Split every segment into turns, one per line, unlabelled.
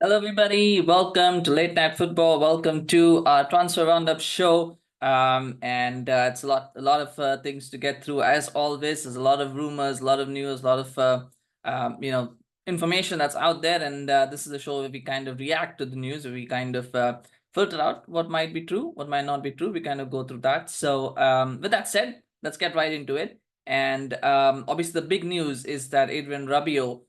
Hello, everybody. Welcome to Late Night Football. Welcome to our transfer roundup show. It's a lot of things to get through. As always, there's a lot of rumors, a lot of news, a lot of information that's out there. And this is a show where we kind of react to the news, where we kind of filter out what might be true, what might not be true. We kind of go through that. So, with that said, let's get right into it. And obviously, the big news is that Adrien Rabiot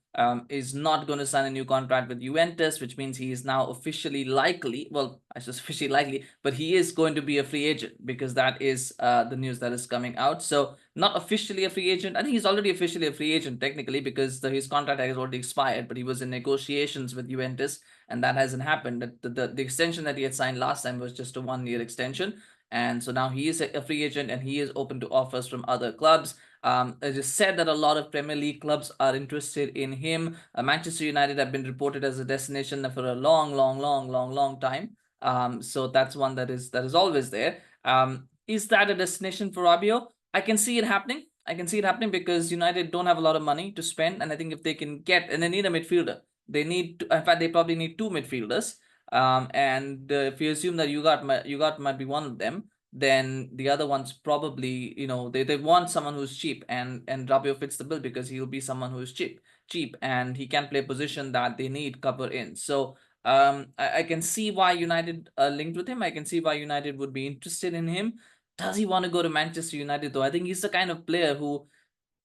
is not going to sign a new contract with Juventus, which means he is now officially likely, well, I just officially likely, but he is going to be a free agent because that is the news that is coming out. So not officially a free agent. I think he's already officially a free agent technically because his contract has already expired, but he was in negotiations with Juventus and that hasn't happened. The extension that he had signed last time was just a 1-year extension. And so now he is a free agent and he is open to offers from other clubs. It is said that a lot of Premier League clubs are interested in him. Manchester United have been reported as a destination for a long time. So that's one that is always there. Is that a destination for Rabiot? I can see it happening. I can see it happening because United don't have a lot of money to spend, and I think if they can get, and they need a midfielder. They need, to, in fact, they probably need two midfielders. If you assume that Ugarte might be one of them, then the other ones probably, they want someone who's cheap, and Rabiot fits the bill because he'll be someone who's cheap, and he can play a position that they need cover in. So I can see why United are linked with him. I can see why United would be interested in him. Does he want to go to Manchester United though? I think he's the kind of player who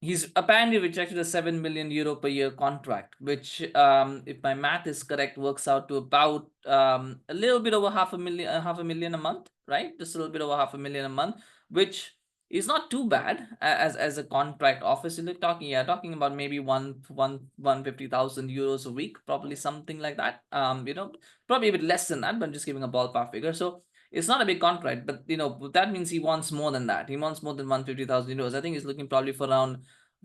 he's apparently rejected a 7 million euro per year contract, which, if my math is correct, works out to about a little bit over half a million a month, right? Just a little bit over half a million a month, which is not too bad as a contract offer. So talking about maybe 150,000 euros a week, probably something like that. Probably a bit less than that, but I'm just giving a ballpark figure. So it's not a big contract, but that means he wants more than that. He wants more than 150,000 euros. I think he's looking probably for around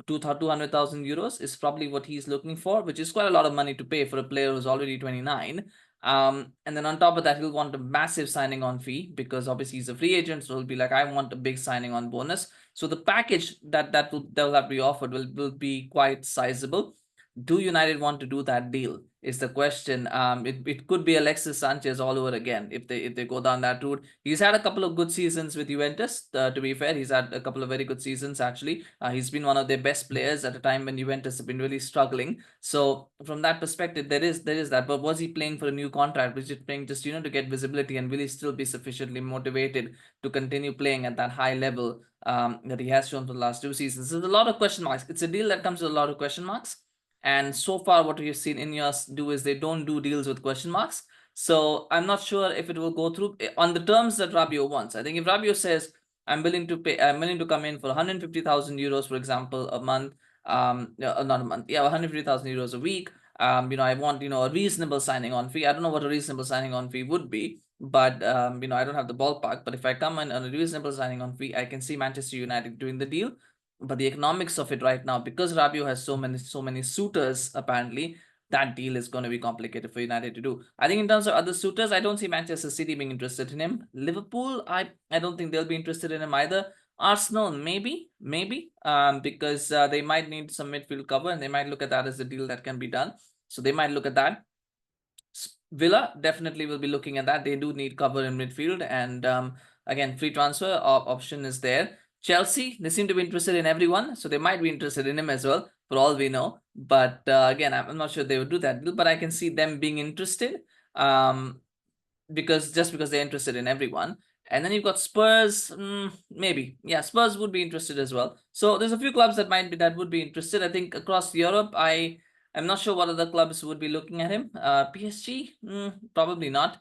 200,000 euros is probably what he's looking for, which is quite a lot of money to pay for a player who's already 29. And then on top of that, he'll want a massive signing on fee because obviously he's a free agent, so he'll be like, I want a big signing on bonus. So the package that will have to be offered will be quite sizable. Do United want to do that deal is the question. It could be Alexis Sanchez all over again if they go down that route. He's had a couple of good seasons with Juventus. To be fair, he's had a couple of very good seasons actually. He's been one of their best players at a time when Juventus have been really struggling. So from that perspective, there is that. But was he playing for a new contract? Was he playing just to get visibility, and will he still be sufficiently motivated to continue playing at that high level that he has shown for the last 2 seasons? There's a lot of question marks. It's a deal that comes with a lot of question marks. And so far, what we've seen Ineos do is they don't do deals with question marks. So I'm not sure if it will go through on the terms that Rabiot wants. I think if Rabiot says, I'm willing to come in for 150,000 euros, for example, a month, not a month, yeah, 150,000 euros a week. I want, a reasonable signing on fee. I don't know what a reasonable signing on fee would be, but, I don't have the ballpark. But if I come in on a reasonable signing on fee, I can see Manchester United doing the deal. But the economics of it right now, because Rabiot has so many suitors, apparently, that deal is going to be complicated for United to do. I think in terms of other suitors, I don't see Manchester City being interested in him. Liverpool, I don't think they'll be interested in him either. Arsenal, maybe, because they might need some midfield cover, and they might look at that as a deal that can be done. So they might look at that. Villa definitely will be looking at that. They do need cover in midfield, and again, free transfer option is there. Chelsea, they seem to be interested in everyone, so they might be interested in him as well, for all we know. But again, I'm not sure they would do that, but I can see them being interested, because they're interested in everyone. And then you've got Spurs, maybe, yeah, Spurs would be interested as well. So there's a few clubs that would be interested. I think across Europe, I'm not sure what other clubs would be looking at him. PSG, probably not.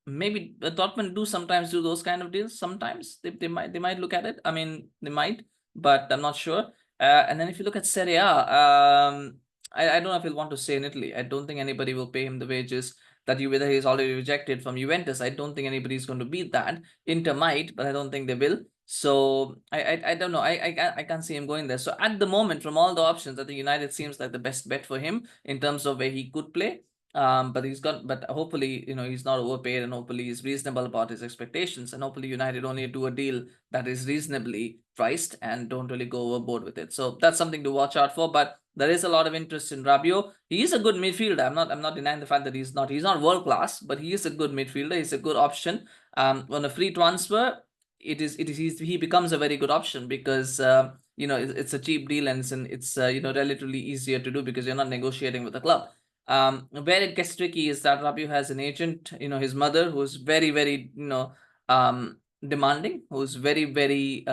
Maybe Dortmund do sometimes do those kind of deals. Sometimes they might look at it. I mean, they might, but I'm not sure. And then if you look at Serie A, I don't know if he'll want to stay in Italy. I don't think anybody will pay him the wages that whether he's already rejected from Juventus. I don't think anybody's going to beat that. Inter might, but I don't think they will. So I don't know. I can't see him going there. So at the moment, from all the options, I think United seems like the best bet for him in terms of where he could play. But hopefully, he's not overpaid, and hopefully he's reasonable about his expectations, and hopefully United only do a deal that is reasonably priced and don't really go overboard with it. So that's something to watch out for. But There is a lot of interest in Rabiot. He is a good midfielder. I'm not denying the fact that he's not world class, but he is a good midfielder. He's a good option. On a free transfer, he becomes a very good option because it's a cheap deal, and it's relatively easier to do because you're not negotiating with the club. Where it gets tricky is that Rabiot has an agent, his mother, who's very, very, demanding, who's very, very,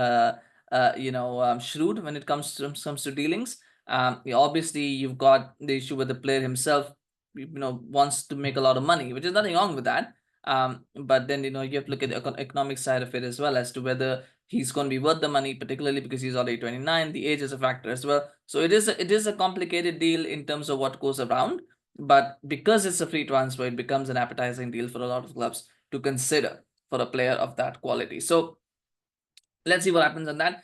shrewd when it comes to dealings. Obviously, you've got the issue with the player himself, wants to make a lot of money, which is nothing wrong with that. But then, you have to look at the economic side of it as well, as to whether he's going to be worth the money, particularly because he's already 29. The age is a factor as well. So it is a complicated deal in terms of what goes around. But because it's a free transfer, it becomes an appetizing deal for a lot of clubs to consider for a player of that quality. So let's see what happens on that.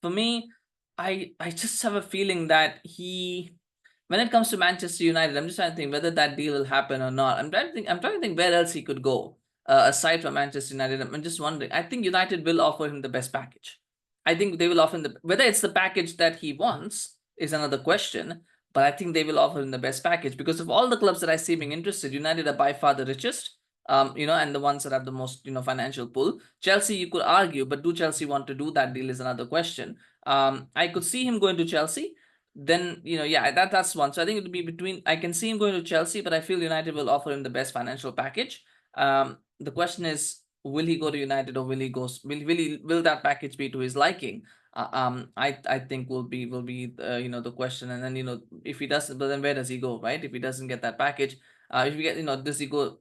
For me, I just have a feeling that when it comes to Manchester United, I'm just trying to think whether that deal will happen or not. I'm trying to think where else he could go aside from Manchester United. I'm just wondering. I think United will offer him the best package. I think they will offer him whether it's the package that he wants is another question. But I think they will offer him the best package because of all the clubs that I see being interested. United are by far the richest. And the ones that have the most, financial pull. Chelsea, you could argue, but do Chelsea want to do that deal is another question. I could see him going to Chelsea. Then, that's one. So I think it would be between, I can see him going to Chelsea, but I feel United will offer him the best financial package. The question is, will he go to United or will will that package be to his liking? I think will be the question. And then, if he doesn't, but then where does he go, right? If he doesn't get that package, if you get, does he go,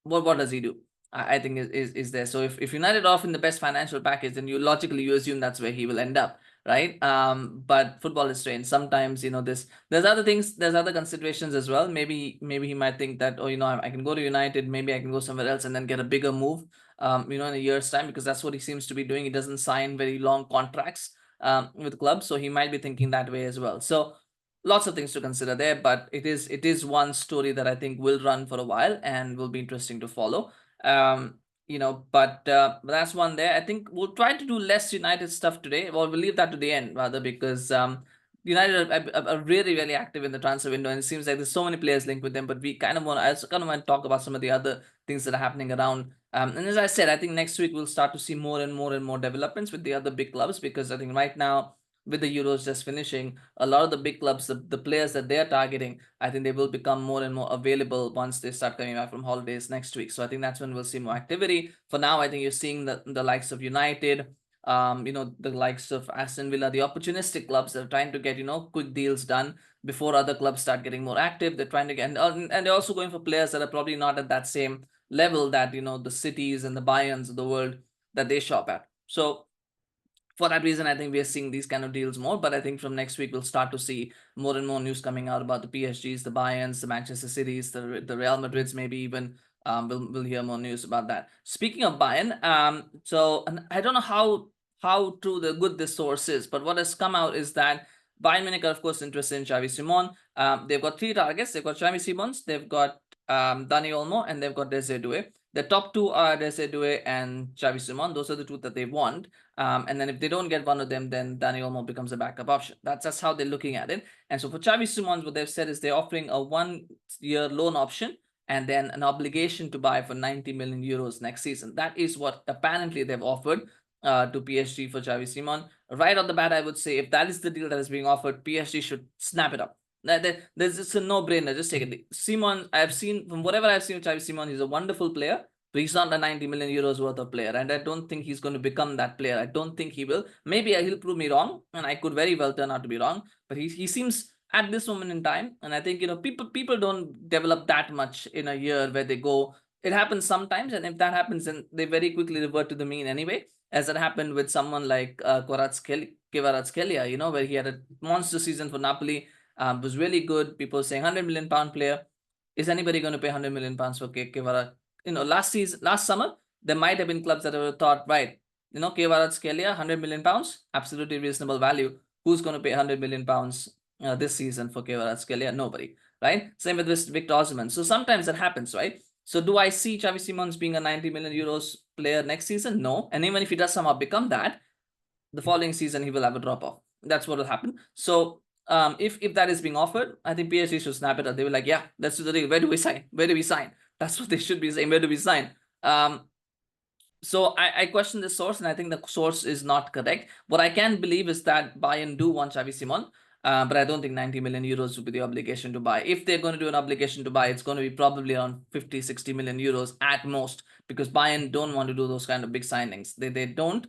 what does he do? I think is there. So if United offer him the best financial package, then you assume that's where he will end up, right? But football is strange. Sometimes, there's other things, there's other considerations as well. Maybe he might think that, I can go to United, maybe I can go somewhere else and then get a bigger move, in a year's time, because that's what he seems to be doing. He doesn't sign very long contracts with clubs, so he might be thinking that way as well. So lots of things to consider there, but it is one story that I think will run for a while and will be interesting to follow. But that's one there. I think we'll try to do less United stuff today. Well, we'll leave that to the end rather, because United are really, really active in the transfer window, and it seems like there's so many players linked with them. But I also kind of want to talk about some of the other things that are happening around. And as I said, I think next week we'll start to see more and more and more developments with the other big clubs, because I think right now, with the Euros just finishing, a lot of the big clubs, the players that they're targeting, I think they will become more and more available once they start coming back from holidays next week. So I think that's when we'll see more activity. For now, I think you're seeing the likes of United, the likes of Aston Villa, the opportunistic clubs that are trying to get, quick deals done before other clubs start getting more active. They're trying to get, and they're also going for players that are probably not at that same level that, the Cities and the Bayerns of the world that they shop at. So for that reason, I think we are seeing these kind of deals more. But I think from next week, we'll start to see more and more news coming out about the PSGs, the Bayerns, the Manchester Cities, the Real Madrids, maybe even. We'll hear more news about that. Speaking of Bayern, and I don't know how true the good this source is, but what has come out is that Bayern Munich are, of course, interested in Xavi Simons. They've got three targets. They've got Xavi Simons, they've got Dani Olmo, and they've got Desiree Doué. The top two are Desiree Doué and Xavi Simons. Those are the two that they want. And then if they don't get one of them, then Dani Olmo becomes a backup option. That's how they're looking at it. And so for Xavi Simons, what they've said is they're offering a 1-year loan option and then an obligation to buy for 90 million euros next season. That is what apparently they've offered to PSG for Xavi Simons. Right off the bat, I would say if that is the deal that is being offered, PSG should snap it up. There's just a no-brainer. Just take it. Simon, from whatever I've seen with Xavi Simons, he's a wonderful player, but he's not a 90 million euros worth of player. And I don't think he's going to become that player. I don't think he will. Maybe he'll prove me wrong, and I could very well turn out to be wrong. But he seems at this moment in time, and I think, people don't develop that much in a year where they go. It happens sometimes, and if that happens, then they very quickly revert to the mean anyway, as it happened with someone like Kvaratskhelia, where he had a monster season for Napoli. Was really good. People saying £100 million player. Is anybody going to pay £100 million for Kvarat? Last summer, there might have been clubs that have thought, right, Kvaratskhelia, £100 million, absolutely reasonable value. Who's going to pay £100 million this season for Kvaratskhelia? Nobody, right? Same with this Victor Osimhen. So sometimes that happens, right? So do I see Xavi Simons being a 90 million euros player next season? No. And even if he does somehow become that, the following season he will have a drop off. That's what will happen. So if that is being offered, I think PSG should snap it up. They were like, yeah, let's do the deal. Where do we sign? Where do we sign? That's what they should be saying. Where do we sign? So I question this source, and I think the source is not correct. What I can believe is that Bayern do want Xavi Simons, but I don't think 90 million euros would be the obligation to buy. If they're going to do an obligation to buy, it's going to be probably around 50, 60 million euros at most, because Bayern don't want to do those kind of big signings. They don't.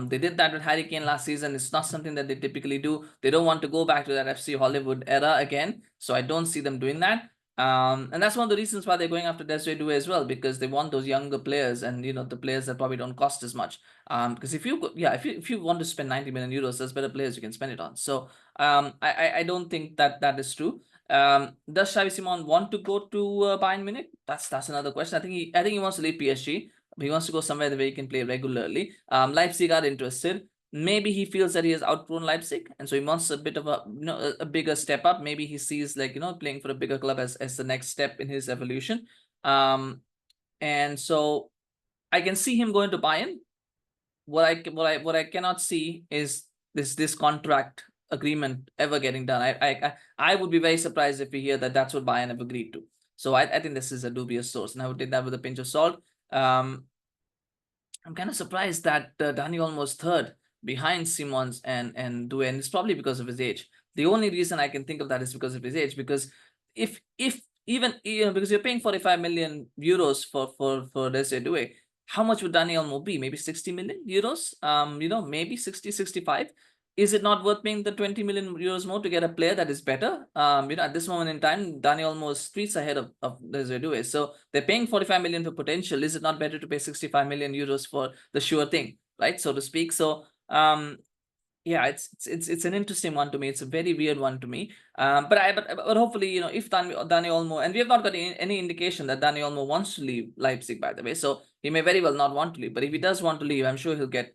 They did that with Harry Kane last season. It's not something that they typically do. They don't want to go back to that FC Hollywood era again. So I don't see them doing that. And that's one of the reasons why they're going after Desiree Doué as well, because they want those younger players, and the players that probably don't cost as much. Because if you want to spend 90 million euros, there's better players you can spend it on. So I don't think that is true. Does Xavi Simons want to go to Bayern Munich? That's another question. I think he wants to leave PSG. He wants to go somewhere where he can play regularly. Leipzig are interested. Maybe he feels that he has outgrown Leipzig, and so he wants a bit of a bigger step up. Maybe he sees playing for a bigger club as the next step in his evolution. And so I can see him going to Bayern. What I cannot see is this contract agreement ever getting done. I would be very surprised if we hear that that's what Bayern have agreed to. So I think this is a dubious source, and I would take that with a pinch of salt. I'm kind of surprised that Dani Olmo's third behind Simons and Doué, and it's probably because of his age. The only reason I can think of that is because of his age, because if even because you're paying 45 million euros for Desiree Doué, how much would Dani Olmo be? Maybe 60 million euros? Maybe 60, 65. Is it not worth paying the 20 million euros more to get a player that is better? At this moment in time, Dani Olmo is streets ahead of Desiree Doué. So they're paying 45 million for potential. Is it not better to pay 65 million euros for the sure thing, right? So to speak. So yeah, it's an interesting one to me. It's a very weird one to me. But hopefully, if Dani Olmo, and we have not got any indication that Dani Olmo wants to leave Leipzig, by the way. So he may very well not want to leave. But if he does want to leave, I'm sure he'll get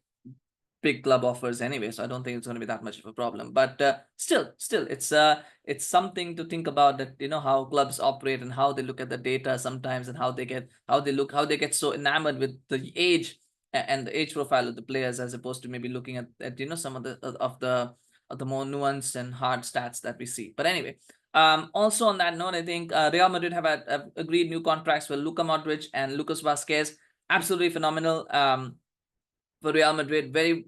big club offers anyway, so I don't think it's going to be that much of a problem. But still, it's something to think about, that how clubs operate and how they look at the data sometimes, and how they get so enamored with the age and the age profile of the players, as opposed to maybe looking at some of the more nuanced and hard stats that we see. But anyway, also on that note, I think Real Madrid have agreed new contracts with Luka Modric and Lucas Vazquez. Absolutely phenomenal. For Real Madrid, very,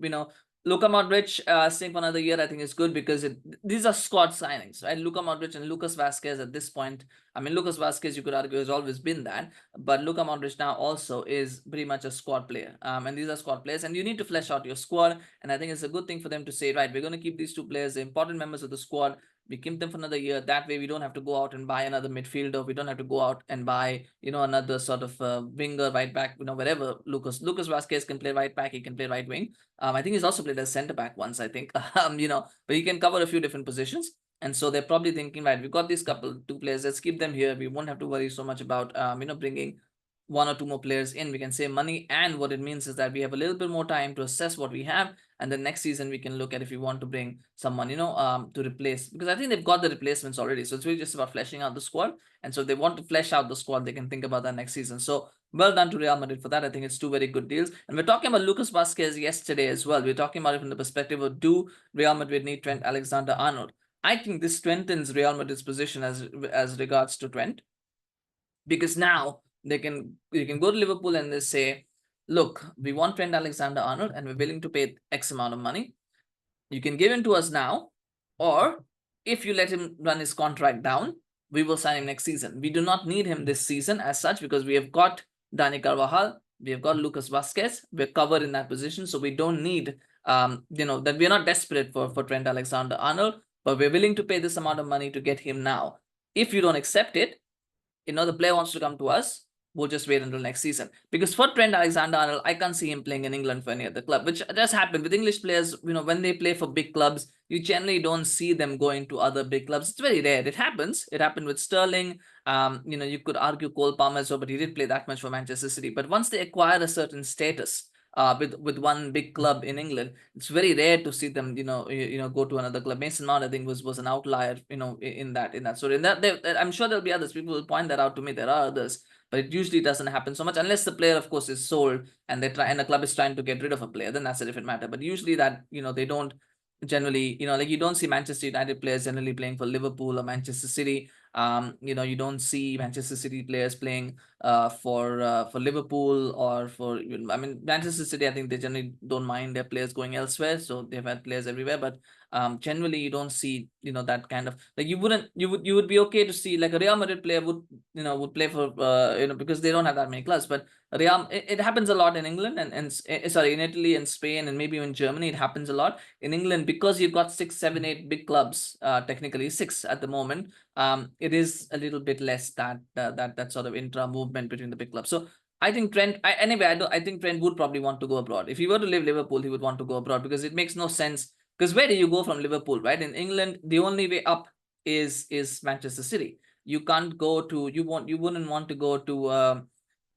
Luka Modric staying for another year, I think is good, because these are squad signings, right? Luka Modric and Lucas Vazquez at this point. I mean, Lucas Vazquez, you could argue, has always been that, but Luka Modric now also is pretty much a squad player. And these are squad players, and you need to flesh out your squad. And I think it's a good thing for them to say, right, we're going to keep these two players, the important members of the squad. We keep them for another year. That way, we don't have to go out and buy another midfielder. We don't have to go out and buy, another sort of winger, right back, wherever Lucas Vazquez can play right back. He can play right wing. I think he's also played as centre back once, I think. But he can cover a few different positions. And so they're probably thinking, right, we've got these two players. Let's keep them here. We won't have to worry so much about, bringing one or two more players in. We can save money, and what it means is that we have a little bit more time to assess what we have, and then next season we can look at if we want to bring someone to replace, because I think they've got the replacements already. So it's really just about fleshing out the squad, and so if they want to flesh out the squad, they can think about that next season. So well done to Real Madrid for that. I think it's two very good deals. And we're talking about Lucas Vazquez yesterday as well. We're talking about it from the perspective of, do Real Madrid need Trent Alexander-Arnold? I think this strengthens Real Madrid's position as regards to Trent, because now they can go to Liverpool and they say, look, we want Trent Alexander-Arnold and we're willing to pay X amount of money. You can give him to us now, or if you let him run his contract down, we will sign him next season. We do not need him this season as such, because we have got Dani Carvajal, we have got Lucas Vazquez, we're covered in that position, so we don't need that we're not desperate for Trent Alexander-Arnold, but we're willing to pay this amount of money to get him now. If you don't accept it, the player wants to come to us, we'll just wait until next season. Because for Trent Alexander-Arnold, I can't see him playing in England for any other club, which does happen with English players. When they play for big clubs, you generally don't see them going to other big clubs. It's very rare. It happens. It happened with Sterling. You could argue Cole Palmer as well, but he didn't play that much for Manchester City. But once they acquire a certain status, with one big club in England, it's very rare to see them, go to another club. Mason Mount, I think, was an outlier, in that. So I'm sure there'll be others. People will point that out to me. There are others, but it usually doesn't happen so much unless the player, of course, is sold and the club is trying to get rid of a player. Then that's a different matter. But usually that, they don't generally, like you don't see Manchester United players generally playing for Liverpool or Manchester City. You don't see Manchester City players playing for Liverpool or for, I mean, Manchester City, I think they generally don't mind their players going elsewhere, so they've had players everywhere. But generally you don't see, that kind of, like, you would be okay to see like a Real Madrid player would play for because they don't have that many clubs. But it happens a lot in England and sorry, in Italy and Spain and maybe in Germany. It happens a lot in England because you've got 6, 7, 8 big clubs, technically 6 at the moment. It is a little bit less that sort of intra movement between the big clubs. So I think Trent. I think Trent would probably want to go abroad. If he were to leave Liverpool, he would want to go abroad because it makes no sense. Because where do you go from Liverpool, right? In England, the only way up is Manchester City. You can't go to you wouldn't want to go to.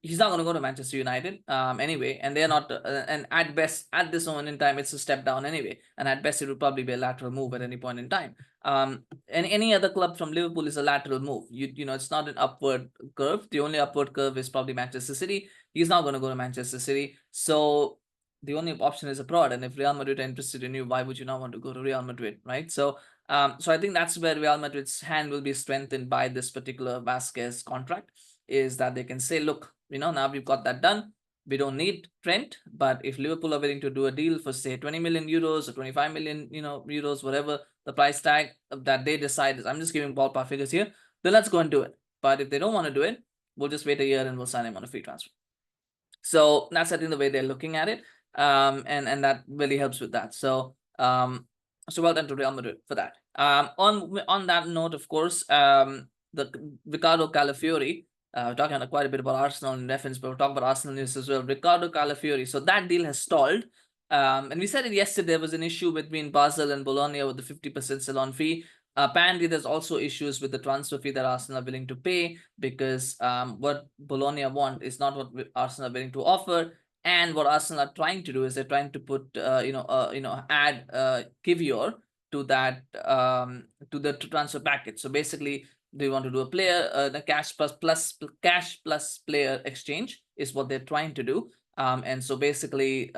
He's not going to go to Manchester United anyway, and they're not. And at best, at this moment in time, it's a step down anyway, and at best, it would probably be a lateral move at any point in time. And any other club from Liverpool is a lateral move. It's not an upward curve. The only upward curve is probably Manchester City. He's not going to go to Manchester City, so the only option is abroad. And if Real Madrid are interested in you, why would you not want to go to Real Madrid, right? So I think that's where Real Madrid's hand will be strengthened by this particular Vazquez contract, is that they can say, look, now we've got that done. We don't need Trent, but if Liverpool are willing to do a deal for say 20 million euros or 25 million, euros, whatever the price tag that they decide is, I'm just giving ballpark figures here, then let's go and do it. But if they don't want to do it, we'll just wait a year and we'll sign him on a free transfer. So that's, I think, the way they're looking at it. And that really helps with that. So well done to Real Madrid for that. On that note, of course, the Riccardo Calafiori, we're talking quite a bit about Arsenal in reference, but we'll talk about Arsenal news as well. Riccardo Calafiori, so that deal has stalled. And we said it yesterday, there was an issue between Basel and Bologna with the 50% sell-on fee. Apparently, there's also issues with the transfer fee that Arsenal are willing to pay, because what Bologna want is not what Arsenal are willing to offer. And what Arsenal are trying to do is they're trying to put, add Kivior to that, to the transfer package. So basically, they want to do a player, the cash plus player exchange is what they're trying to do. And so basically,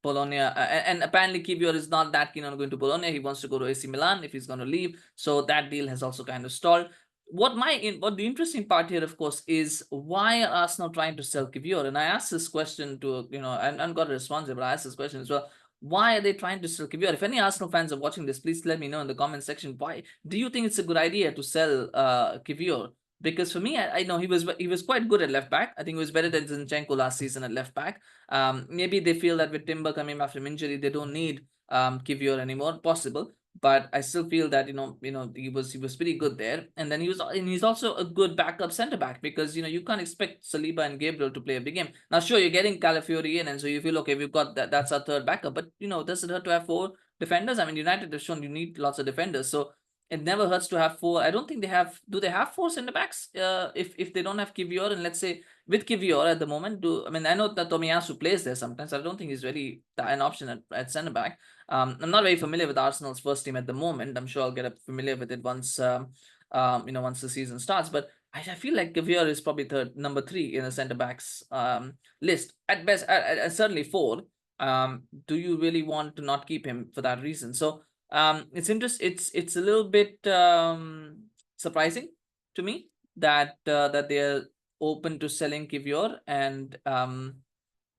Bologna, and apparently Kivior is not that keen on going to Bologna. He wants to go to AC Milan if he's going to leave. So that deal has also kind of stalled. What the interesting part here, of course, is why are Arsenal trying to sell Kivior? And I asked this question to, and got a response, but I asked this question as well. Why are they trying to sell Kivior? If any Arsenal fans are watching this, please let me know in the comment section. Why do you think it's a good idea to sell Kivior? Because for me, I know he was quite good at left back. I think he was better than Zinchenko last season at left back. Maybe they feel that with Timber coming back from injury, they don't need Kivior anymore. Possible, but I still feel that he was pretty good there. And then he's also a good backup centre back, because you can't expect Saliba and Gabriel to play a big game. Now, sure, you're getting Calafiori in, and so you feel okay, we've got that. That's our third backup. But does it hurt to have 4 defenders? I mean, United have shown you need lots of defenders, so it never hurts to have 4. I don't think they have. Do they have 4 centre backs? If they don't have Kivior, and let's say with Kivior at the moment, I mean, I know that Tomiyasu plays there sometimes. I don't think he's really an option at centre back. I'm not very familiar with Arsenal's first team at the moment. I'm sure I'll get familiar with it once once the season starts. But I feel like Kivior is probably number 3 in the centre backs list at best. Certainly 4. Do you really want to not keep him for that reason? So it's interesting. It's a little bit surprising to me that they're open to selling Kivior, and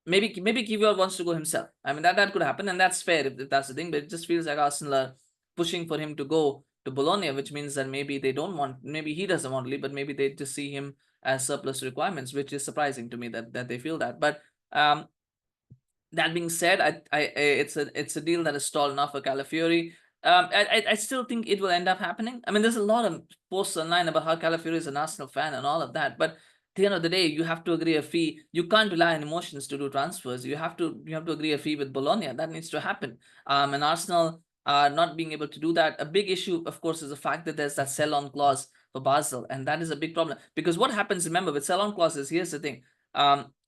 maybe Kivior wants to go himself. I mean, that could happen, and that's fair if that's the thing. But it just feels like Arsenal are pushing for him to go to Bologna, which means that maybe they don't want, maybe he doesn't want to leave, but maybe they just see him as surplus requirements, which is surprising to me that they feel that. But that being said, it's a deal that is stalled enough for Calafiori. I still think it will end up happening. I mean, there's a lot of posts online about how Calafiori is an Arsenal fan and all of that, but at the end of the day, you have to agree a fee. You can't rely on emotions to do transfers. You have to agree a fee with Bologna. That needs to happen. And Arsenal not being able to do that. A big issue, of course, is the fact that there's that sell-on clause for Basel, and that is a big problem. Because what happens, remember, with sell-on clauses, here's the thing.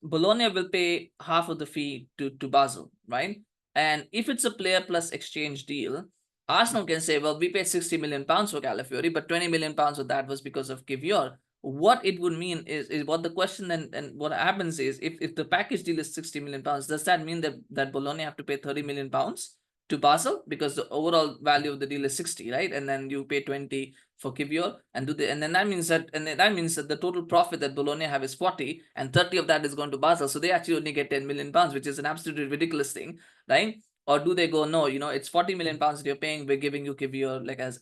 Bologna will pay half of the fee to Basel, right? And if it's a player plus exchange deal, Arsenal can say, well, we paid 60 million pounds for Calafiori, but 20 million pounds of that was because of Kivior. What it would mean is what the question and what happens is, if the package deal is 60 million pounds, does that mean that Bologna have to pay 30 million pounds to Basel, because the overall value of the deal is 60, right? And then you pay 20 for Kivior, and then that means that the total profit that Bologna have is 40, and 30 of that is going to Basel. So they actually only get 10 million pounds, which is an absolutely ridiculous thing, right? Or do they go, no, it's 40 million pounds that you're paying, we're giving you Kivior like as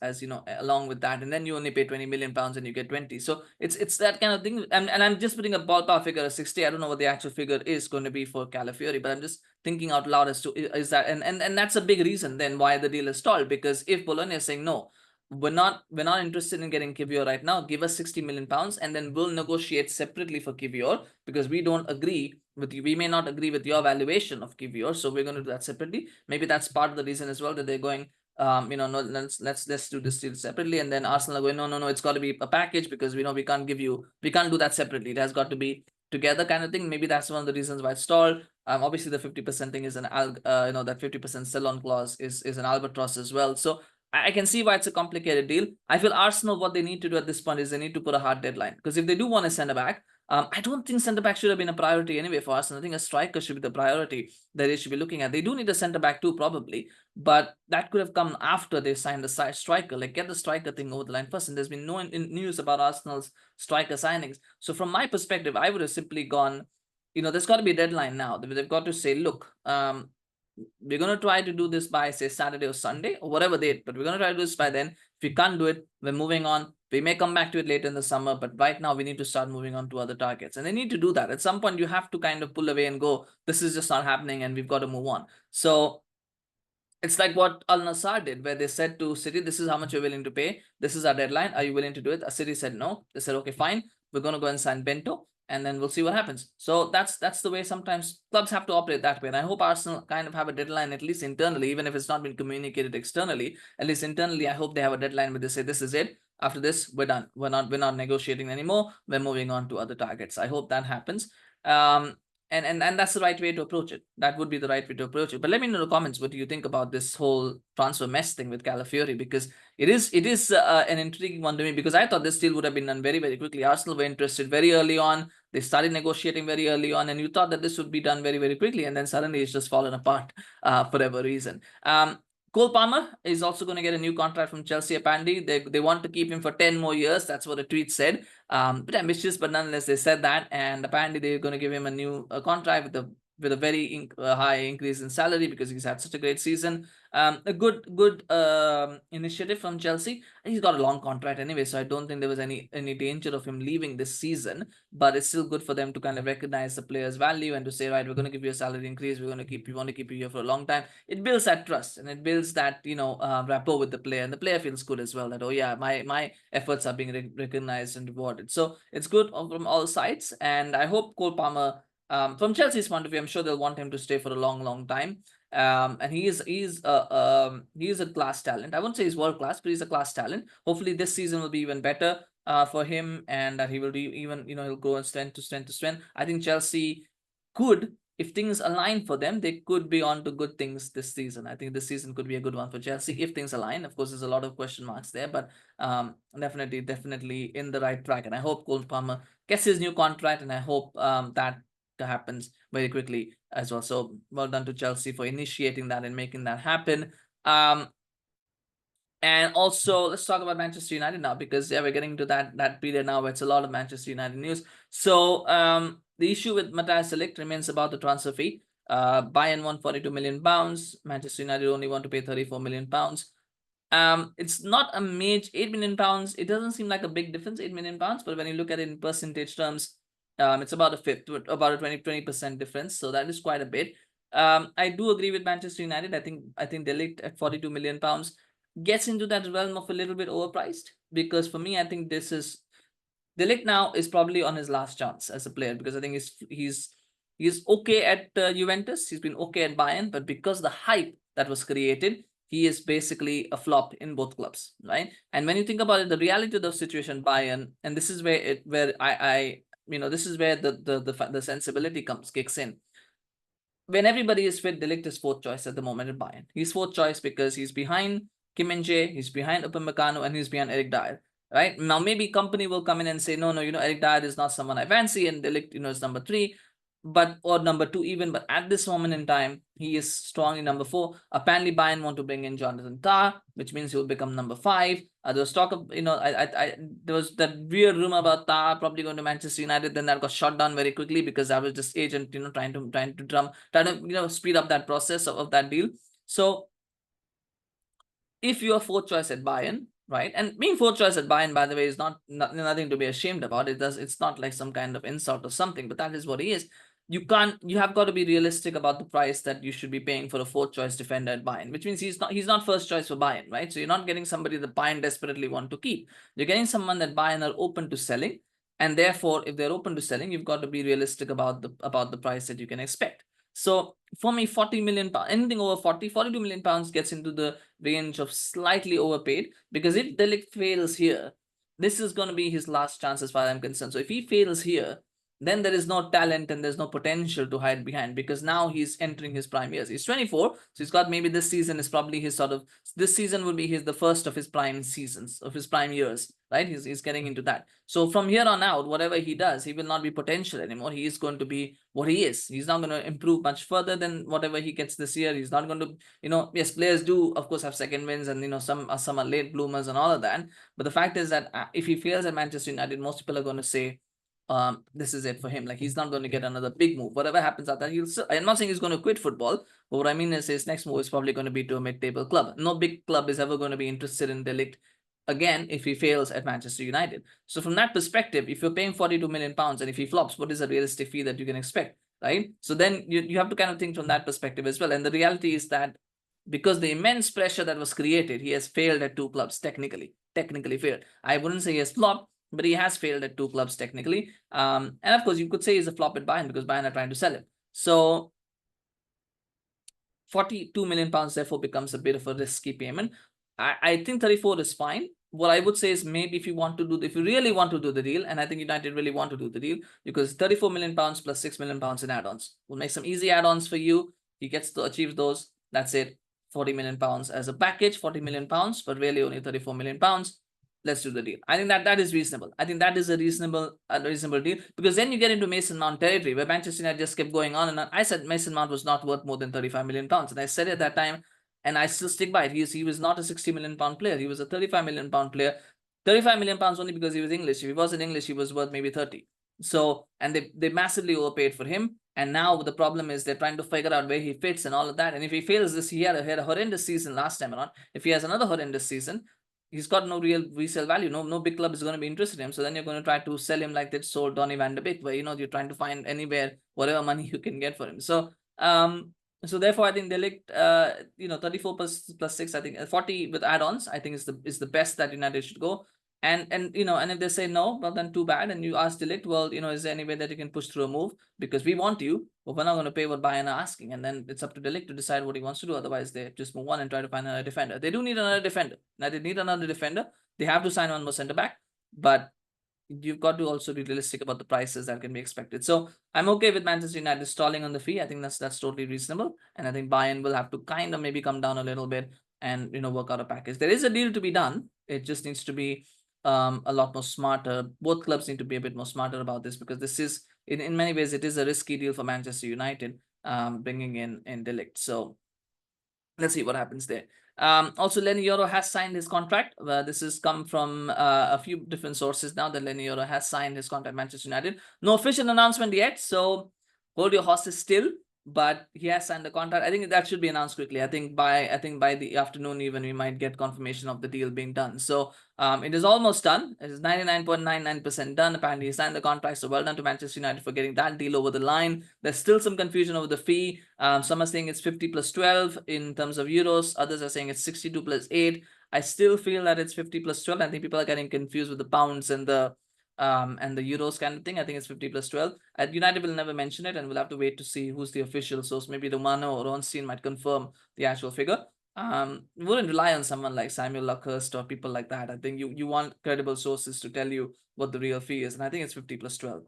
along with that, and then you only pay 20 million pounds and you get 20. So it's that kind of thing. And I'm just putting a ballpark figure of 60. I don't know what the actual figure is going to be for Calafiori, but I'm just thinking out loud as to is that, and that's a big reason then why the deal is stalled. Because if Bologna is saying no, we're not interested in getting Kivior right now, give us 60 million pounds and then we'll negotiate separately for Kivior, because we don't agree with you, we may not agree with your valuation of Kivior, so we're going to do that separately. Maybe that's part of the reason as well, that they're going no, let's do this deal separately. And then Arsenal are going, no, it's got to be a package, because we can't do that separately, it has got to be together, kind of thing. Maybe that's one of the reasons why it's stalled. Obviously the 50% thing is that 50% sell-on clause is an albatross as well. So I can see why it's a complicated deal. I feel Arsenal, what they need to do at this point is they need to put a hard deadline, because if they do want a centre back, I don't think centre back should have been a priority anyway for Arsenal. I think a striker should be the priority that they should be looking at. They do need a centre back too, probably, but that could have come after they signed the striker. Like, get the striker thing over the line first. And there's been no news about Arsenal's striker signings. So from my perspective, I would have simply gone, there's got to be a deadline now. They've got to say, look, we're going to try to do this by, say, Saturday or Sunday or whatever date, but we're going to try to do this by then. If we can't do it, we're moving on. We may come back to it later in the summer, but right now we need to start moving on to other targets. And they need to do that. At some point, you have to kind of pull away and go, this is just not happening and we've got to move on. So it's like what Al Nassr did, where they said to City, this is how much you're willing to pay. This is our deadline. Are you willing to do it? City said no. They said, okay, fine. We're going to go and sign Bento, and then we'll see what happens. So that's the way sometimes clubs have to operate that way. And I hope Arsenal kind of have a deadline, at least internally, even if it's not been communicated externally. At least internally, I hope they have a deadline where they say, this is it. After this, we're done. We're not negotiating anymore. We're moving on to other targets. I hope that happens. And that's the right way to approach it. That would be the right way to approach it. But let me know in the comments, what do you think about this whole transfer mess thing with Calafiori? Because it is an intriguing one to me, because I thought this deal would have been done very, very quickly. Arsenal were interested very early on. They started negotiating very early on, and you thought that this would be done very, very quickly, and then suddenly it's just fallen apart for whatever reason. Cole Palmer is also going to get a new contract from Chelsea, apparently. They want to keep him for 10 more years. That's what a tweet said. Bit ambitious, but nonetheless, they said that. And apparently, they're going to give him a new contract with a very high increase in salary, because he's had such a great season. A good initiative from Chelsea. He's got a long contract anyway, so I don't think there was any danger of him leaving this season. But it's still good for them to kind of recognize the player's value and to say, right, we're going to give you a salary increase. We want to keep you here for a long time. It builds that trust, and it builds that rapport with the player, and the player feels good as well, that, oh yeah, my efforts are being recognized and rewarded. So it's good from all sides, and I hope Cole Palmer, from Chelsea's point of view, I'm sure they'll want him to stay for a long, long time. And he's a class talent. I won't say he's world class, but he's a class talent. Hopefully this season will be even better for him, and that he will be even, he'll go strength to strength to strength. I think Chelsea could, if things align for them, they could be on to good things this season. I think this season could be a good one for Chelsea if things align. Of course, there's a lot of question marks there, but definitely in the right track. And I hope Cole Palmer gets his new contract, and I hope that happens very quickly as well. So well done to Chelsea for initiating that and making that happen. And also, let's talk about Manchester United now, because we're getting to that period now where it's a lot of Manchester United news. So the issue with Matthias de Ligt remains about the transfer fee. Bayern won £42 million. Manchester United only want to pay £34 million. It's not a major £8 million. It doesn't seem like a big difference, £8 million, but when you look at it in percentage terms, it's about a fifth, about a 20% difference. So that is quite a bit. I do agree with Manchester United. I think de Ligt at £42 million gets into that realm of a little bit overpriced, because for me, I think de Ligt now is probably on his last chance as a player, because I think he's okay at Juventus. He's been okay at Bayern, but because the hype that was created, he is basically a flop in both clubs, right? And when you think about it, the reality of the situation, Bayern, and this is where this is where the sensibility kicks in. When everybody is fit, de Ligt is fourth choice at the moment at Bayern. He's fourth choice because he's behind Kim Min-jae, he's behind Upamecano, and he's behind Eric Dyer. Right now, maybe company will come in and say, no, Eric Dyer is not someone I fancy, and de Ligt, is number 3. or number 2 even, but at this moment in time, he is strongly number 4. Apparently, Bayern want to bring in Jonathan Tah, which means he will become number 5. There was talk of, there was that weird rumor about Tah probably going to Manchester United. Then that got shot down very quickly because that was just agent, trying to speed up that process of that deal. So if you are fourth choice at Bayern, right? And being fourth choice at Bayern, by the way, is nothing to be ashamed about. It's not like some kind of insult or something, but that is what he is. You have got to be realistic about the price that you should be paying for a fourth choice defender at Bayern, which means he's not first choice for Bayern, right? So you're not getting somebody that Bayern desperately want to keep. You're getting someone that Bayern are open to selling. And therefore, if they're open to selling, you've got to be realistic about the price that you can expect. So for me, 40 million pounds, anything over 42 million pounds gets into the range of slightly overpaid, because if De Ligt fails here, this is going to be his last chance as far as I'm concerned. So if he fails here, then there is no talent and there's no potential to hide behind, because now he's entering his prime years. He's 24, so he's got, maybe this season is probably this season will be the first of his prime seasons, of his prime years, right? He's getting into that. So from here on out, whatever he does, he will not be potential anymore. He is going to be what he is. He's not going to improve much further than whatever he gets this year. He's not going to, yes, players do, of course, have second wins, and, some are late bloomers and all of that. But the fact is that if he fails at Manchester United, most people are going to say, this is it for him. Like, he's not going to get another big move. Whatever happens after, I'm not saying he's going to quit football, but what I mean is his next move is probably going to be to a mid-table club. No big club is ever going to be interested in De Ligt again if he fails at Manchester United. So from that perspective, if you're paying 42 million pounds and if he flops, what is the realistic fee that you can expect, right? So then you have to kind of think from that perspective as well. And the reality is that because the immense pressure that was created, he has failed at 2 clubs, technically failed. I wouldn't say he has flopped, but he has failed at 2 clubs technically. And of course, you could say he's a flop at Bayern because Bayern are trying to sell him. So 42 million pounds therefore becomes a bit of a risky payment. I think 34 is fine. What I would say is, maybe if you really want to do the deal, and I think United really want to do the deal, because 34 million pounds plus 6 million pounds in add-ons. We'll make some easy add-ons for you. He gets to achieve those. That's it. 40 million pounds as a package, 40 million pounds, but really only 34 million pounds. Let's do the deal. I think that is reasonable. I think that is a reasonable deal, because then you get into Mason Mount territory where Manchester United just kept going on and on. I said Mason Mount was not worth more than 35 million pounds, and I said it at that time, and I still stick by it. He was not a 60 million pound player. He was a 35 million pound player. 35 million pounds only because he was English. If he wasn't English, he was worth maybe 30. So, and they massively overpaid for him. And now the problem is they're trying to figure out where he fits and all of that. And if he fails this, he had a horrendous season last time around. If he has another horrendous season, he's got no real resale value. No big club is going to be interested in him. So then you're going to try to sell him like they sold Donny van de Beek, where you're trying to find anywhere whatever money you can get for him. So therefore I think De Ligt, 34 plus 6, I think 40 with add-ons, I think is the best that United should go. And if they say no, well then too bad. And you ask De Ligt, well, is there any way that you can push through a move? Because we want you, but we're not going to pay what Bayern are asking. And then it's up to De Ligt to decide what he wants to do. Otherwise, they just move on and try to find another defender. They do need another defender. Now they need another defender. They have to sign one more centre back, but you've got to also be realistic about the prices that can be expected. So I'm okay with Manchester United stalling on the fee. I think that's totally reasonable. And I think Bayern will have to kind of maybe come down a little bit and work out a package. There is a deal to be done. It just needs to be a lot more smarter. Both clubs need to be a bit more smarter about this, because this is in many ways it is a risky deal for Manchester United, bringing in De Ligt. So let's see what happens there. Also, Leny Yoro has signed his contract. This has come from a few different sources now, that Leny Yoro has signed his contract at Manchester United. No official announcement yet, so hold your horses still. But he has signed the contract. I think that should be announced quickly. I think by the afternoon even we might get confirmation of the deal being done. So it is almost done. It is 99.99% done. Apparently he signed the contract. So well done to Manchester United for getting that deal over the line. There's still some confusion over the fee. Some are saying it's 50 plus 12 in terms of euros. Others are saying it's 62 plus 8. I still feel that it's 50 plus 12. I think people are getting confused with the pounds and the euros kind of thing. I think it's 50 plus 12. United will never mention it, and we'll have to wait to see who's the official source. Maybe Romano or Ornstein might confirm the actual figure. Wouldn't rely on someone like Samuel Luckhurst or people like that. I think you want credible sources to tell you what the real fee is, and I think it's 50 plus 12.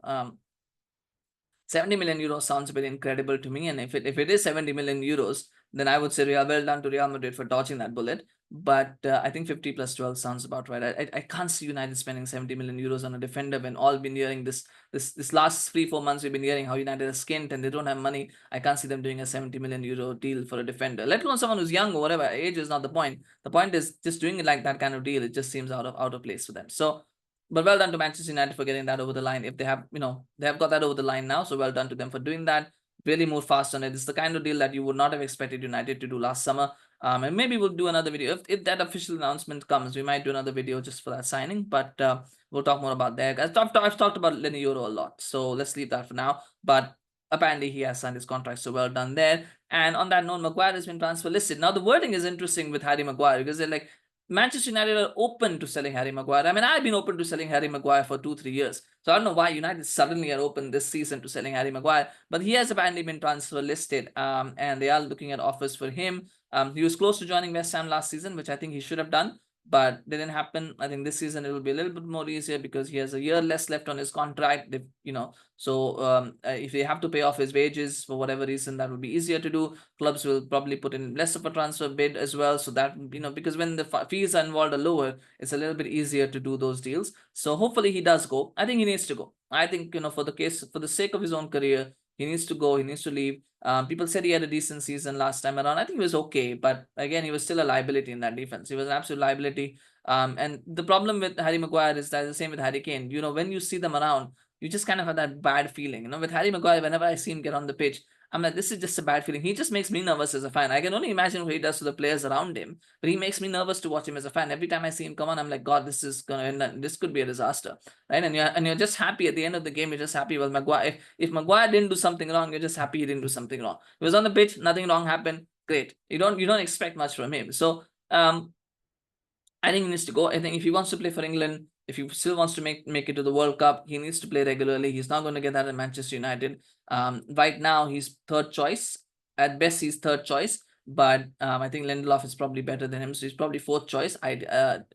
70 million euros sounds a bit incredible to me, and if it is 70 million euros, then I would say well done to Real Madrid for dodging that bullet. But I think 50 plus 12 sounds about right. I can't see United spending 70 million euros on a defender when all been hearing this last 3-4 months we've been hearing how United are skint and they don't have money. I can't see them doing a 70 million euro deal for a defender, let alone someone who's young or whatever. Age is not the point. The point is just doing it like that kind of deal. It just seems out of place for them. So, but well done to Manchester United for getting that over the line. If they have, they have got that over the line now. So well done to them for doing that. Really move fast on it. It's the kind of deal that you would not have expected United to do last summer. And maybe we'll do another video. If that official announcement comes, we might do another video just for that signing. But we'll talk more about that. I've talked about Leny Yoro a lot. So let's leave that for now. But apparently he has signed his contract. So well done there. And on that note, Maguire has been transfer listed. Now the wording is interesting with Harry Maguire because they're like, Manchester United are open to selling Harry Maguire. I mean, I've been open to selling Harry Maguire for 2-3 years. So I don't know why United suddenly are open this season to selling Harry Maguire. But he has apparently been transfer listed. And they are looking at offers for him. He was close to joining West Ham last season, which I think he should have done, but didn't happen. I think this season it will be a little bit more easier because he has a year less left on his contract. So if they have to pay off his wages for whatever reason, that will be easier to do. Clubs will probably put in less of a transfer bid as well. So that, because when the fees are involved are lower, it's a little bit easier to do those deals. So hopefully he does go. I think he needs to go. I think, for the sake of his own career, he needs to go. He needs to leave. People said he had a decent season last time around. I think he was okay, but again, he was still a liability in that defense. He was an absolute liability. And the problem with Harry Maguire is that the same with Harry Kane. When you see them around, you just kind of have that bad feeling. With Harry Maguire, whenever I see him get on the pitch, I'm like, this is just a bad feeling. He just makes me nervous as a fan. I can only imagine what he does to the players around him, but he makes me nervous to watch him as a fan. Every time I see him come on, I'm like, God, this is gonna end. This could be a disaster, right? And you're just happy at the end of the game. You're just happy. Well, Maguire, if Maguire didn't do something wrong, you're just happy he didn't do something wrong. He was on the pitch, nothing wrong happened. Great. You don't expect much from him. So I think he needs to go. I think if he wants to play for England, if he still wants to make it to the World Cup, he needs to play regularly. He's not going to get that at Manchester United. Right now, he's third choice. At best, he's third choice. But I think Lindelof is probably better than him. So he's probably fourth choice,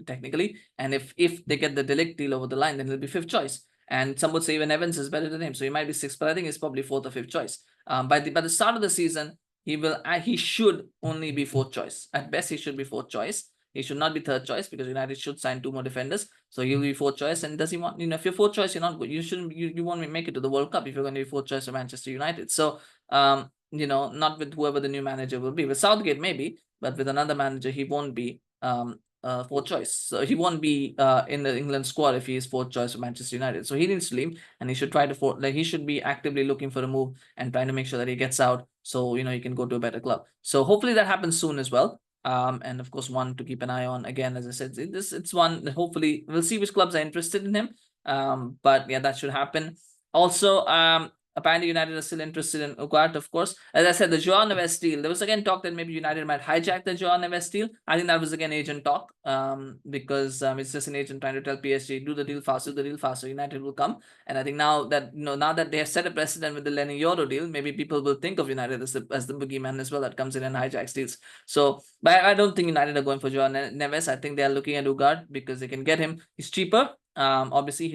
technically. And if they get the Ligt deal over the line, then he'll be fifth choice. And some would say even Evans is better than him. So he might be sixth, but I think he's probably fourth or fifth choice. By the start of the season, he should only be fourth choice. At best, he should be fourth choice. He should not be third choice because United should sign 2 more defenders. So he'll be fourth choice. And does he want, if you're fourth choice, you're not good. You shouldn't, you won't make it to the World Cup if you're going to be fourth choice of Manchester United. So, not with whoever the new manager will be. With Southgate, maybe, but with another manager, he won't be fourth choice. So he won't be in the England squad if he is fourth choice of Manchester United. So he needs to leave and he should try to, he should be actively looking for a move and trying to make sure that he gets out. So, he can go to a better club. So hopefully that happens soon as well. And of course, one to keep an eye on. Again, as I said, it's one that hopefully we'll see which clubs are interested in him. But yeah, that should happen. Also, apparently United are still interested in Ugarte, of course. As I said, the Joao Neves deal. There was again talk that maybe United might hijack the Joao Neves deal. I think that was again agent talk. Because it's just an agent trying to tell PSG, do the deal faster, United will come. And I think now that they have set a precedent with the Leny Yoro deal, maybe people will think of United as the boogeyman as well that comes in and hijacks deals. So, but I don't think United are going for Joao Neves. I think they are looking at Ugarte because they can get him. He's cheaper. Obviously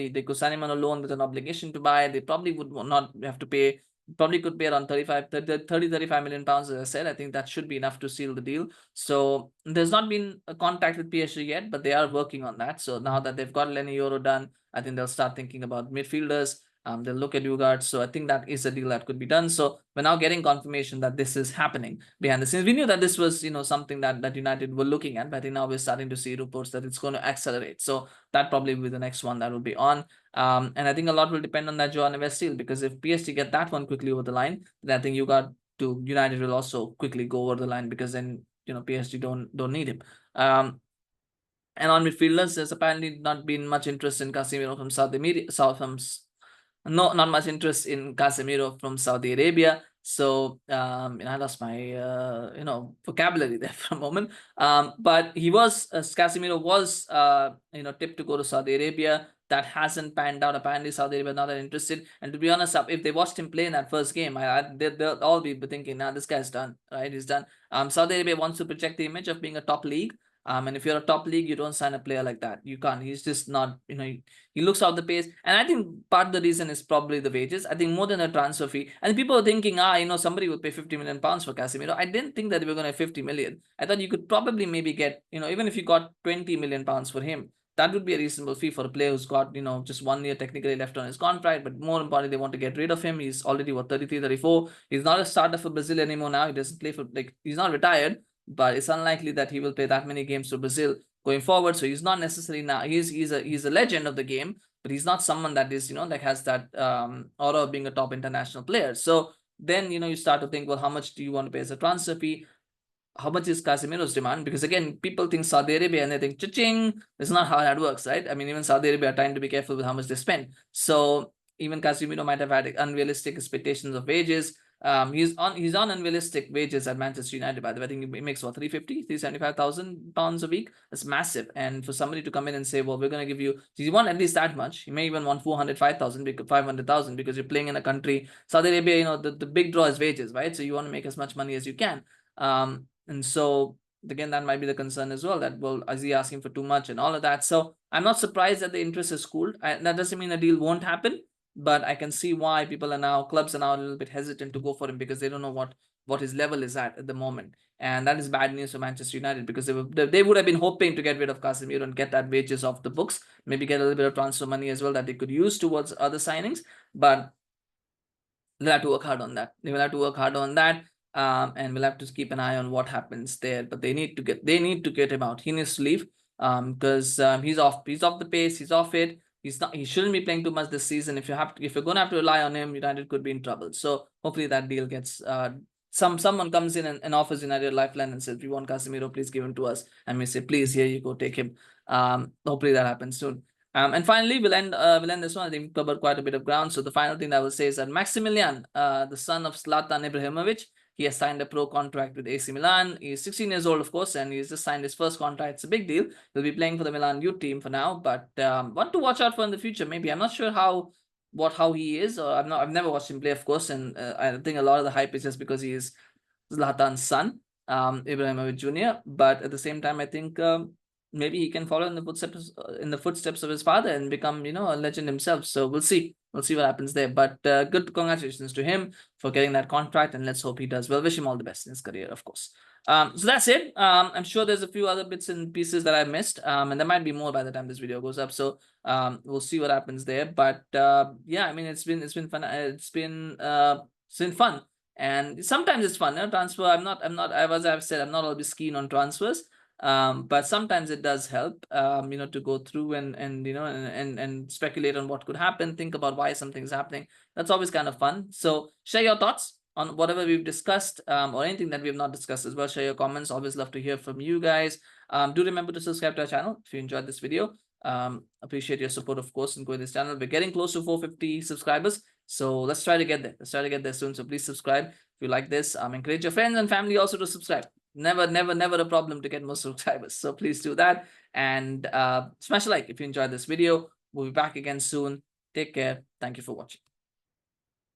they could sign him on a loan with an obligation to buy. They probably would not have to pay, probably could pay around 35 million pounds. As I said, I think that should be enough to seal the deal. So there's not been a contact with PSG yet, but they are working on that. So now that they've got Leny Yoro done, I think they'll start thinking about midfielders. They'll look at Ugarte. So I think that is a deal that could be done. So we're now getting confirmation that this is happening behind the scenes. We knew that this was, something that United were looking at, but I think now we're starting to see reports that it's going to accelerate. So that probably will be the next one that will be on. And I think a lot will depend on that Joao Neves deal, because if PSG get that one quickly over the line, then I think United will also quickly go over the line, because then, PSG don't need him. And on midfielders, there's apparently not been much interest in Casemiro from not much interest in Casemiro from Saudi Arabia. So I lost my vocabulary there for a moment. But Casemiro was tipped to go to Saudi Arabia. That hasn't panned out. Apparently, Saudi Arabia not that interested. And to be honest, if they watched him play in that first game, they'll all be thinking, nah, this guy's done, right? He's done. Saudi Arabia wants to project the image of being a top league. And if you're a top league, you don't sign a player like that. You can't. He's just not, he looks out the pace. And I think part of the reason is probably the wages. I think more than a transfer fee. And people are thinking, somebody would pay 50 million pounds for Casemiro. I didn't think that they were going to have 50 million. I thought you could probably maybe get, even if you got 20 million pounds for him, that would be a reasonable fee for a player who's got, just 1 year technically left on his contract. But more importantly, they want to get rid of him. He's already, 33, 34. He's not a starter for Brazil anymore now. He doesn't play for, he's not retired, but it's unlikely that he will play that many games for Brazil going forward. So he's not necessarily now, he's a legend of the game, but he's not someone that is, that has that aura of being a top international player. So then, you start to think, well, how much do you want to pay as a transfer fee? How much is Casemiro's demand? Because again, people think Saudi Arabia and they think, cha-ching. That's not how that works, right? I mean, even Saudi Arabia are trying to be careful with how much they spend. So even Casemiro might have had unrealistic expectations of wages. He's on unrealistic wages at Manchester United, by the way. I think he makes what, 375,000 pounds a week. That's massive. And for somebody to come in and say, well, we're going to give you, you want at least that much. You may even want 405,000, 500,000, because you're playing in a country, Saudi Arabia, the big draw is wages, right? So you want to make as much money as you can. And so again, that might be the concern as well, that, well, is he asking for too much and all of that? So I'm not surprised that the interest is cooled. That doesn't mean a deal won't happen, but I can see why clubs are now a little bit hesitant to go for him, because they don't know what his level is at the moment. And that is bad news for Manchester United, because they would have been hoping to get rid of Casemiro and get that wages off the books, maybe get a little bit of transfer money as well that they could use towards other signings. But they'll have to work hard on that. They will have to work hard on that. And we'll have to keep an eye on what happens there. But they need to get him out. He needs to leave because he's off the pace. He's off it. He shouldn't be playing too much this season. If you're going to have to rely on him, United could be in trouble. So hopefully that deal gets someone comes in and offers United a lifeline and says, we want Casemiro, please give him to us. And we say, please, here you go, take him. Hopefully that happens soon. And finally, we'll end this one. I think we covered quite a bit of ground. So the final thing that I will say is that Maximilian, the son of Zlatan Ibrahimovic, he has signed a pro contract with AC Milan. He's 16 years old, of course, and he's just signed his first contract. It's a big deal. He'll be playing for the Milan youth team for now, but one to watch out for in the future. Maybe I'm not sure how he is. Or I've never watched him play, of course, and I think a lot of the hype is just because he is Zlatan's son, Ibrahimovic Jr. But at the same time, I think maybe he can follow in the footsteps of his father and become, a legend himself. So we'll see. We'll see what happens there. But good congratulations to him for getting that contract, and let's hope he does well. Wish him all the best in his career, of course. So that's it. I'm sure there's a few other bits and pieces that I missed, and there might be more by the time this video goes up. So we'll see what happens there. But yeah, I mean, it's been fun. It's been fun. And sometimes it's fun. Transfer. As I've said, I'm not always keen on transfers. But sometimes it does help, to go through and speculate on what could happen, think about why something's happening. That's always kind of fun. So share your thoughts on whatever we've discussed, or anything that we've not discussed as well. Share your comments. Always love to hear from you guys. Do remember to subscribe to our channel if you enjoyed this video. Appreciate your support, of course, in growing this channel. We're getting close to 450 subscribers, so let's try to get there. Let's try to get there soon. So please subscribe if you like this. Encourage your friends and family also to subscribe. Never a problem to get more subscribers. So please do that, and smash a like if you enjoyed this video. We'll be back again soon. Take care. Thank you for watching.